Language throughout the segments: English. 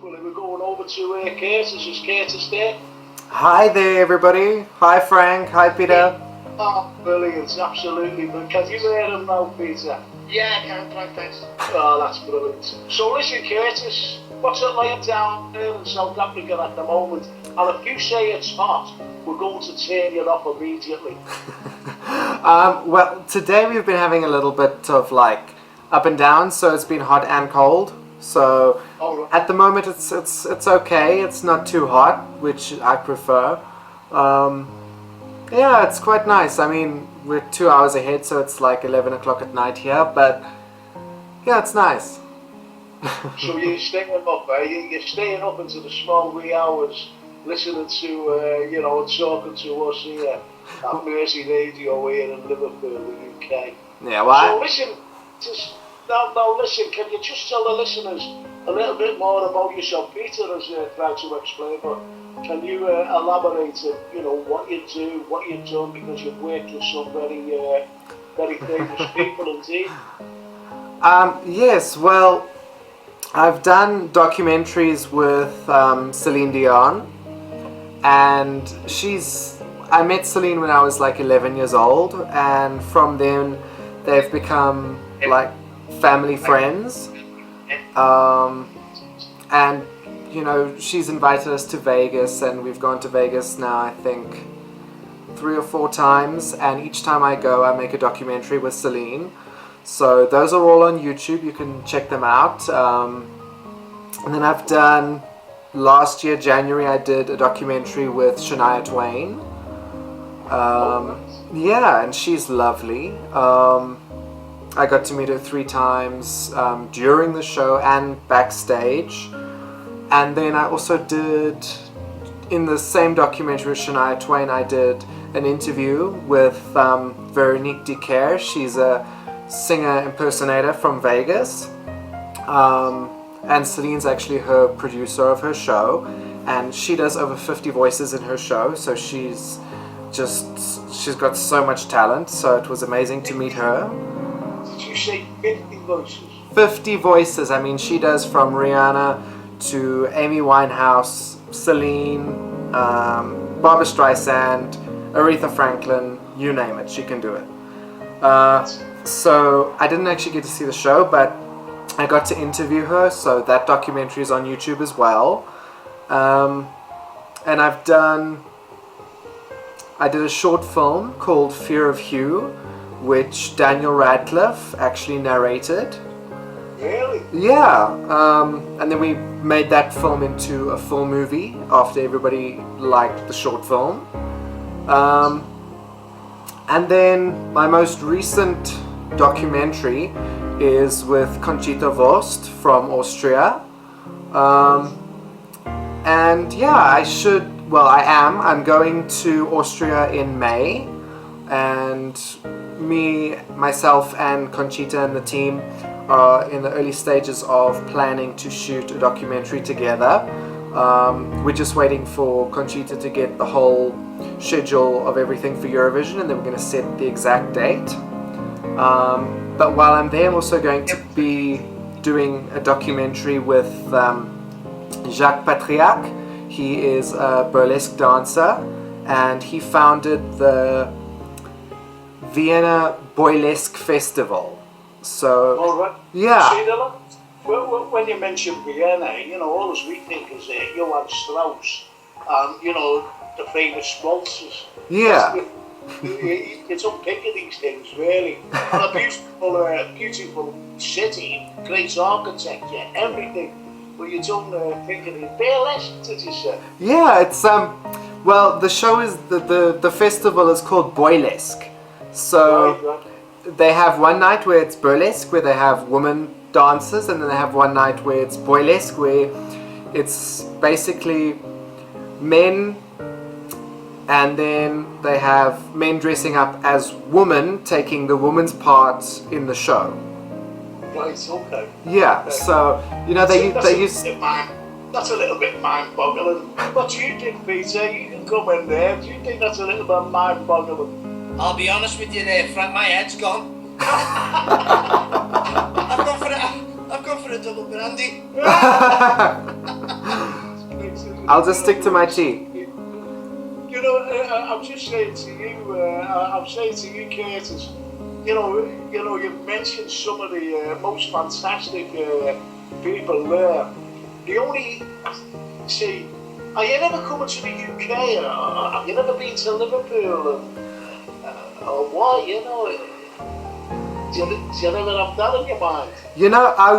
Well, we're going over to Curtis. Is Curtis there? Hi there, everybody. Hi, Frank. Hi, Peter. Oh, brilliant. Absolutely. But can you hear him now, Peter? Yeah, I can, Frank, thanks. Oh, that's brilliant. So listen, Curtis, what's it like down there in South Africa at the moment? And if you say it's hot, we're going to turn you off immediately. Well, today we've been having a little bit of like up and down, so it's been hot and cold. So at the moment it's okay. It's not too hot, which I prefer. Yeah, it's quite nice. I mean, we're 2 hours ahead, so it's like 11 o'clock at night here. But yeah, it's nice. So you're staying up, eh? You're staying up into the small wee hours, listening to and talking to us here at Mersey Radio here in Liverpool, the UK. Yeah, why? So listen, now listen, can you just tell the listeners a little bit more about yourself? Peter has tried to explain, but can you elaborate on, what you do, what you've done, because you've worked with some very famous people indeed. Yes, well, I've done documentaries with Celine Dion, and I met Celine when I was like 11 years old, and from then they've become like family friends, and she's invited us to Vegas, and we've gone to Vegas now I think 3 or 4 times, and each time I go I make a documentary with Celine. So those are all on YouTube, you can check them out. And then I've done, last year January I did a documentary with Shania Twain. Yeah, and she's lovely. I got to meet her 3 times during the show and backstage. And then I also did, in the same documentary with Shania Twain, I did an interview with Veronique Dicker. She's a singer impersonator from Vegas. And Celine's actually her producer of her show. And she does over 50 voices in her show, so she's got so much talent. So it was amazing to meet her. Did you say 50 voices? 50 voices. I mean, she does from Rihanna to Amy Winehouse, Celine, Barbra Streisand, Aretha Franklin, you name it, she can do it. So I didn't actually get to see the show, but I got to interview her, so that documentary is on YouTube as well. And I did a short film called Fear of Hugh, which Daniel Radcliffe actually narrated. Really? Yeah, and then we made that film into a full movie after everybody liked the short film. And then my most recent documentary is with Conchita Wurst from Austria. And yeah, I'm going to Austria in May, and myself and Conchita and the team are in the early stages of planning to shoot a documentary together. We're just waiting for Conchita to get the whole schedule of everything for Eurovision, and then we're going to set the exact date. But while I'm there, I'm also going to be doing a documentary with Jacques Patriac. He is a burlesque dancer, and he founded the Vienna Boylesque Festival. So, all right. Yeah. See, when you mention Vienna, all we think is Johann Strauss and, the famous waltzes. Yeah. It's unpicking these things, really. And a beautiful city, great architecture, everything. But you don't think of it burlesque, did you say? Yeah, it's well, the show is the festival is called Boylesque. So Right. they have one night where it's burlesque, where they have women dancers, and then they have one night where it's Boylesque, where it's basically men, and then they have men dressing up as women taking the woman's part in the show. Right, okay. Yeah, Okay. so they use. That's a little bit mind-boggling. What do you think, Peter? You can come in there. Do you think that's a little bit mind-boggling? I'll be honest with you there, Frank, my head's gone. I've gone for a double brandy. I'll just stick to my tea. You know, I'm just saying to you, I'm saying to you, Curtis. You've mentioned some of the most fantastic people there. The only, see, are you ever coming to the UK? Have you never been to Liverpool? Or what? Do you never have that in your mind? You know, I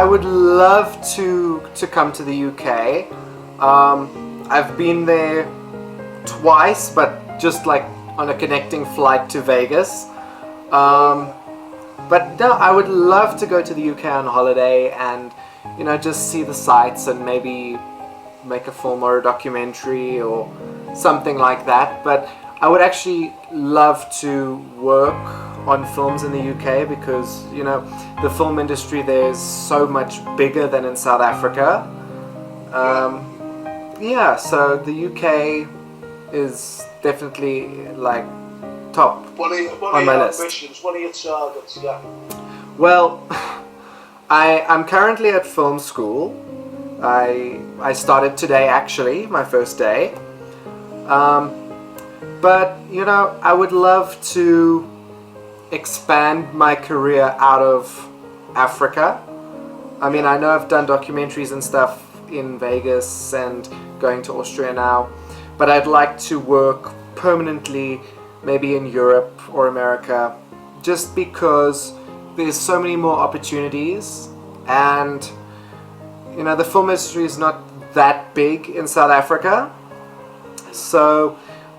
would love to come to the UK. I've been there twice, but just like on a connecting flight to Vegas. But no, I would love to go to the UK on holiday and, just see the sights and maybe make a film or a documentary or something like that. But I would actually love to work on films in the UK because, the film industry there is so much bigger than in South Africa. So the UK is definitely like top What are on my your list. ambitions? What are your targets? Yeah. Well, I'm currently at film school. I started today actually, my first day. But I would love to expand my career out of Africa. I mean, I know I've done documentaries and stuff in Vegas and going to Austria now, but I'd like to work permanently maybe in Europe or America, just because there's so many more opportunities, and the film industry is not that big in South Africa. So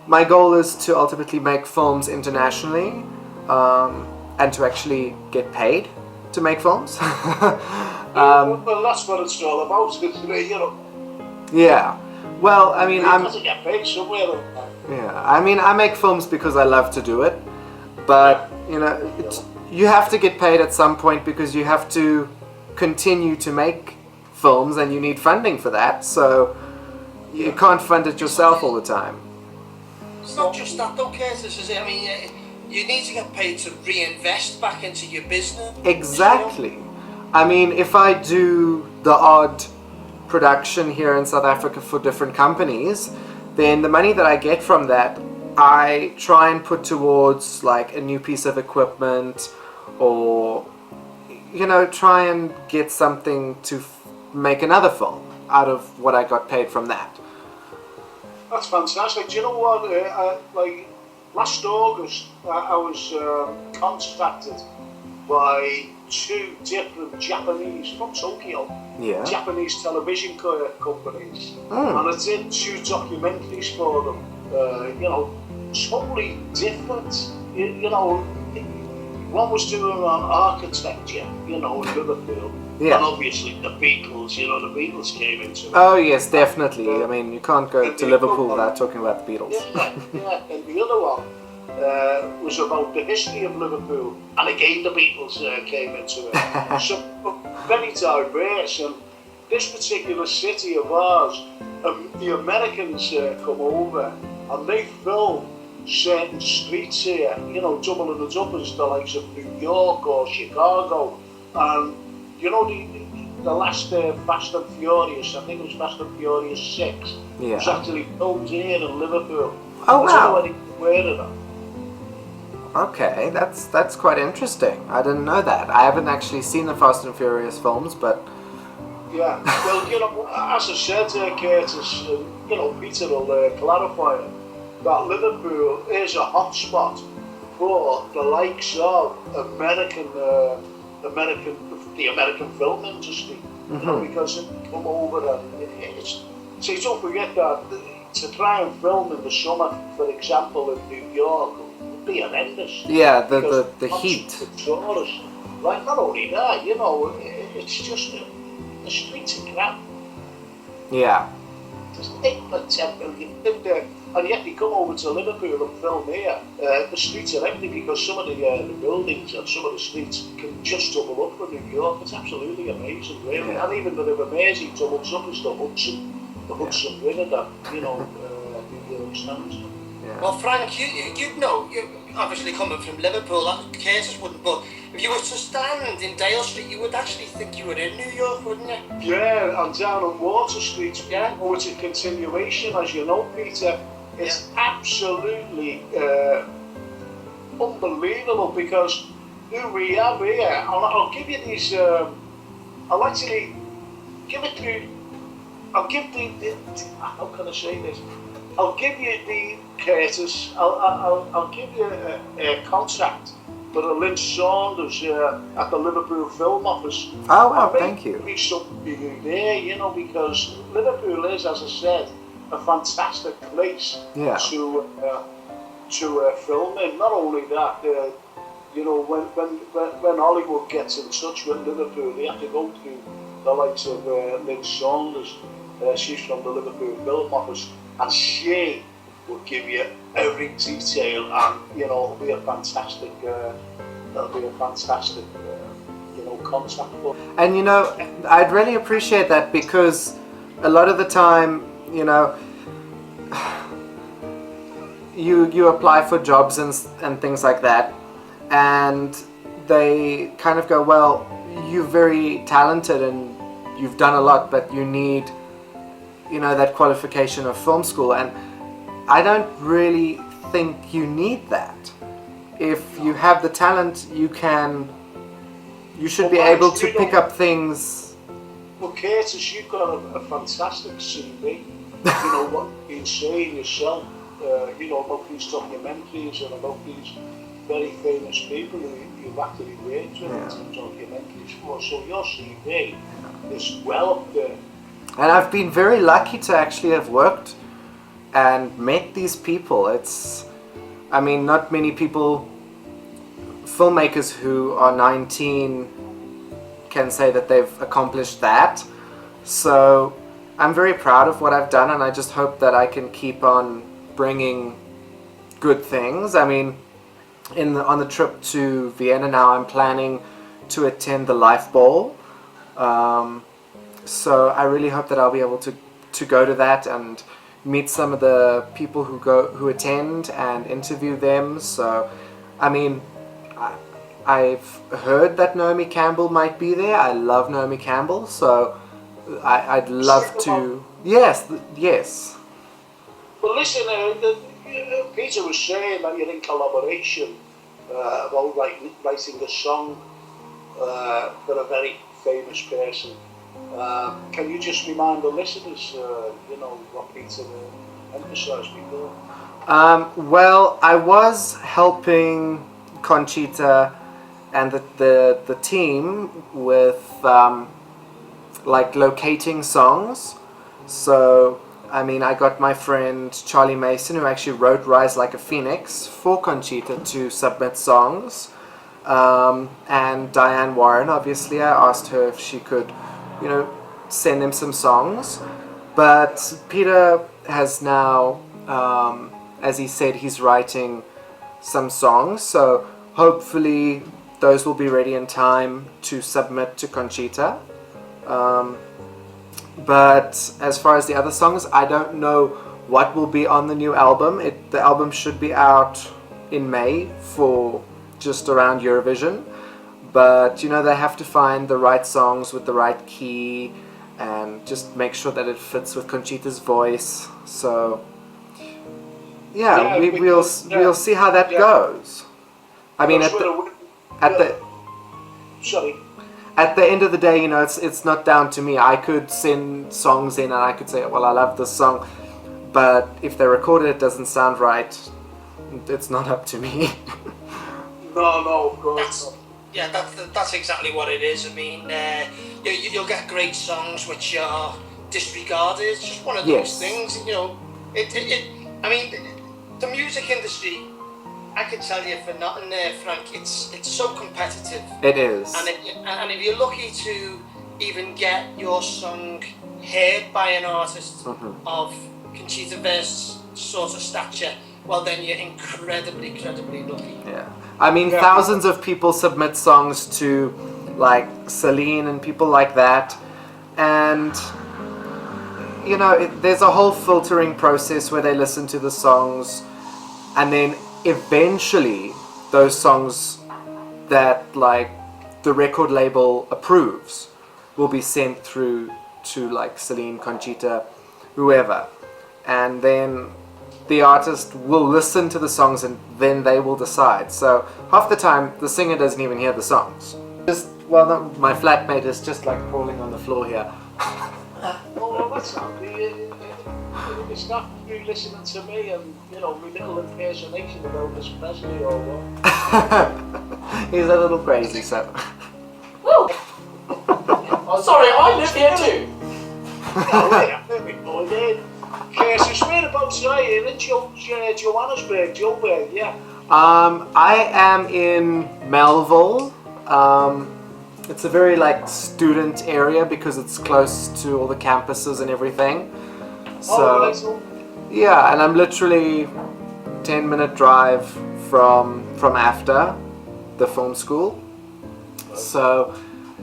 my goal is to ultimately make films internationally, and to actually get paid to make films. Well, that's what it's all about, isn't it? Yeah. Well, I mean, You have to get paid somewhere. Yeah, I mean, I make films because I love to do it, but you have to get paid at some point because you have to continue to make films and you need funding for that, so you can't fund it yourself all the time. It's not just that though, Curtis, is it? I mean, you need to get paid to reinvest back into your business. Exactly. I mean, if I do the odd production here in South Africa for different companies, then the money that I get from that, I try and put towards like a new piece of equipment, or try and get something to make another film out of what I got paid from that. That's fantastic. Do you know what? Like last August, I was contacted by two different Japanese from Tokyo. Yeah. Japanese television companies, and I did two documentaries for them. Totally different. One was doing on architecture, in Liverpool, Yeah. and obviously the Beatles. The Beatles came into it. Oh yes, definitely. I mean, you can't go to Liverpool without talking about the Beatles. Yeah. And the other one was about the history of Liverpool, and again the Beatles came into it. So very diverse, and this particular city of ours, the Americans come over and they film certain streets here, double and uppers, the likes of New York or Chicago, and the last Fast and Furious, I think it was Fast and Furious 6, Yeah. was actually filmed here in Liverpool. Oh, I wow. don't know anything aware of that. Okay, that's quite interesting. I didn't know that. I haven't actually seen the Fast and Furious films, but Yeah, well, as I said, Curtis, Peter will clarify it, that Liverpool is a hotspot for the likes of the American film industry, because they come over and see, don't forget that to try and film in the summer, for example, in New York, would be horrendous. yeah, Because the heat. the tourists, like, not only that, it's just the streets are crap. Yeah. There's 8 million live there, and yet they come over to Liverpool and film here. The streets are empty because some of the buildings and some of the streets can just double up for New York. It's absolutely amazing, really. Yeah. And even the River Mersey doubles up as the Hudson River that New York stands. Yeah. Well, Frank, you know, you obviously coming from Liverpool, that Curtis wouldn't, but if you were to stand in Dale Street, you would actually think you were in New York, wouldn't you? Yeah, I'm down on Water Street. Yeah. Oh, it's a continuation, as you know, Peter. It's absolutely unbelievable because who we have here, and I'll give you these, I'll actually give it to, I'll give the how can I say this? I'll give you the Curtis, I'll give you a contact for the Lynch Saunders at the Liverpool Film Office. Oh wow, thank you. Be something there, you know, because Liverpool is, as I said, a fantastic place to film in. Not only that, you know, when Hollywood gets in touch with Liverpool, they have to go through the likes of Lynch Saunders. She's from the Liverpool Film Office, and she will give you every detail, and you know, it'll be a fantastic, you know, contact for. And you know, I'd really appreciate that because a lot of the time, you know, you apply for jobs and things like that, and they kind of go, well, you're very talented and you've done a lot, but you need, you know, that qualification of film school, and I don't really think you need that. If you have the talent, you should be able to pick up things. Well, Curtis, you've got a fantastic CV. You know what you've been saying yourself, you know, about these documentaries and about these very famous people who you've actually worked with in some documentaries for. So your CV is well up there. And I've been very lucky to actually have worked and met these people. I mean, not many people, filmmakers who are 19 can say that they've accomplished that. So I'm very proud of what I've done, and I just hope that I can keep on bringing good things. I mean, on the trip to Vienna now, I'm planning to attend the Life Ball. So I really hope that I'll be able to go to that and meet some of the people who attend and interview them. So, I mean, I've heard that Naomi Campbell might be there. I love Naomi Campbell, so I'd love to. Yes. Well, listen, Peter was saying that you're in collaboration about writing a song for a very famous person. Can you just remind the listeners, you know, what Peter emphasised before? Well, I was helping Conchita and the team with like locating songs. So, I mean, I got my friend Charlie Mason, who actually wrote Rise Like a Phoenix, for Conchita to submit songs. And Diane Warren, obviously, I asked her if she could, you know, send them some songs. But Peter has now, as he said, he's writing some songs. So hopefully those will be ready in time to submit to Conchita. But as far as the other songs, I don't know what will be on the new album. The album should be out in May for just around Eurovision. But, you know, they have to find the right songs with the right key and just make sure that it fits with Conchita's voice. So, we'll see how that goes. I mean, at the end of the day, you know, it's not down to me. I could send songs in and I could say, well, I love this song, but if they record it doesn't sound right, it's not up to me. No, of course. That's exactly what it is. I mean, you'll get great songs which are disregarded. It's just one of those things, you know. I mean, the music industry, I can tell you for nothing there, Frank, it's so competitive. It is. And if you're lucky to even get your song heard by an artist of Conchita Wurst's sort of stature, well then you're incredibly lucky. Yeah. I mean, thousands of people submit songs to, like, Celine and people like that. And, you know, there's a whole filtering process where they listen to the songs and then eventually those songs that like the record label approves will be sent through to like Celine, Conchita, whoever, and then the artist will listen to the songs and then they will decide. So half the time the singer doesn't even hear the songs. My flatmate is just like crawling on the floor here. Well, that's handy. It's not you listening to me and, you know, my little impersonation of Elvis Presley or what. He's a little crazy, so. Oh, sorry, I live here too. Oh, yeah, there we go then. Curtis, whereabouts are you? In Johannesburg, Joburg, yeah. I am in Melville. It's a very like student area because it's close to all the campuses and everything. So yeah, and I'm literally 10-minute drive from AFTA, the film school. So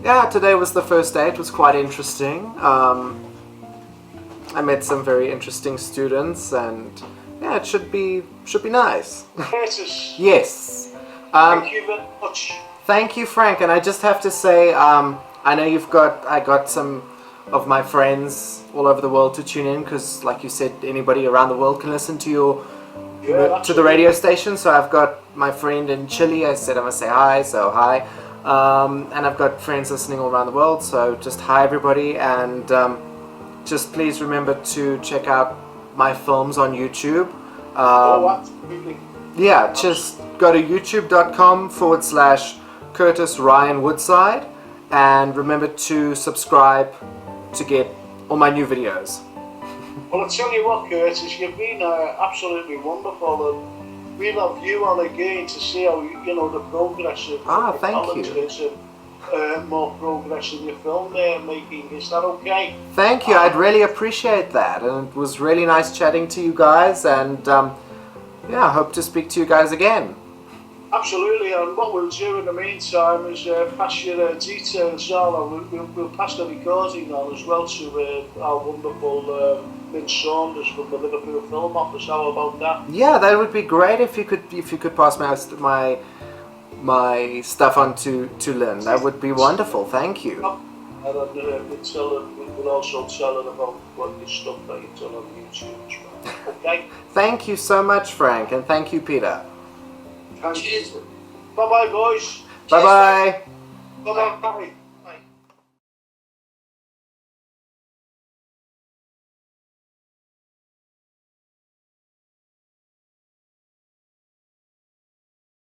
yeah, today was the first day. It was quite interesting. I met some very interesting students, and yeah, it should be nice. Curtis. Yes. Thank you very much. Thank you, Frank. And I just have to say, I know I got some of my friends all over the world to tune in because, like you said, anybody around the world can listen to to the radio station. So I've got my friend in Chile. I said I must say hi, so hi. And I've got friends listening all around the world. So just hi, everybody, and just please remember to check out my films on YouTube. Absolutely. Yeah, just go to youtube.com/Curtis Ryan Woodside, and remember to subscribe to get all my new videos. Well, I tell you what, Curtis, you've been absolutely wonderful, and we'll have you on again to see how you know the progress of thank you. And more progress in your film making. Is that okay? Thank you. I'd really appreciate that, and it was really nice chatting to you guys, and yeah, I hope to speak to you guys again. Absolutely, and what we'll do in the meantime is pass your details on, and we'll pass the recording on as well to our wonderful Lynn Saunders from the Liverpool Film Office. How about that? Yeah, that would be great if you could pass my stuff on to Lynn. That would be wonderful. Thank you. And we'll also tell her about what your stuff that you've done on YouTube as well. Okay? Thank you so much, Frank, and thank you, Peter. Cheers. Bye-bye, boys. Bye-bye. Bye-bye.